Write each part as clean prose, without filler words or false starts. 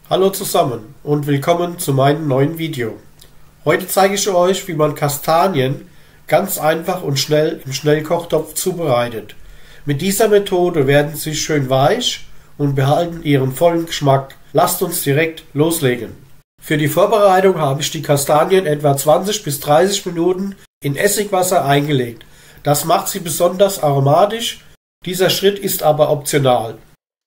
Hallo zusammen und willkommen zu meinem neuen Video. Heute zeige ich euch, wie man Kastanien ganz einfach und schnell im Schnellkochtopf zubereitet. Mit dieser Methode werden sie schön weich und behalten ihren vollen Geschmack. Lasst uns direkt loslegen. Für die Vorbereitung habe ich die Kastanien etwa 20 bis 30 Minuten in Essigwasser eingelegt. Das macht sie besonders aromatisch. Dieser Schritt ist aber optional.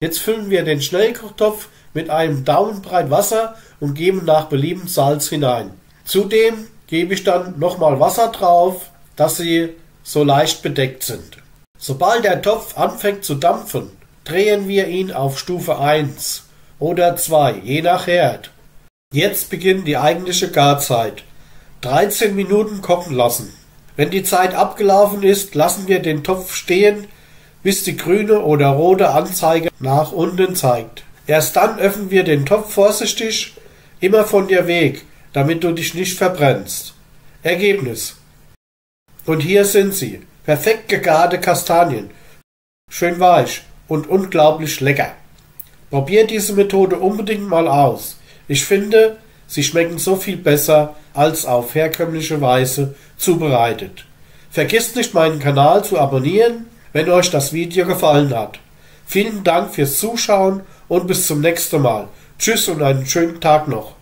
Jetzt füllen wir den Schnellkochtopf mit einem Daumenbreit Wasser und geben nach Belieben Salz hinein. Zudem gebe ich dann nochmal Wasser drauf, dass sie so leicht bedeckt sind. Sobald der Topf anfängt zu dampfen, drehen wir ihn auf Stufe 1 oder 2, je nach Herd. Jetzt beginnt die eigentliche Garzeit. 13 Minuten kochen lassen. Wenn die Zeit abgelaufen ist, lassen wir den Topf stehen, bis die grüne oder rote Anzeige nach unten zeigt. Erst dann öffnen wir den Topf vorsichtig, immer von dir weg, damit du dich nicht verbrennst. Ergebnis. Und hier sind sie, perfekt gegarte Kastanien, schön weich und unglaublich lecker. Probiert diese Methode unbedingt mal aus. Ich finde, sie schmecken so viel besser als auf herkömmliche Weise zubereitet. Vergesst nicht, meinen Kanal zu abonnieren, wenn euch das Video gefallen hat. Vielen Dank fürs Zuschauen und bis zum nächsten Mal. Tschüss und einen schönen Tag noch.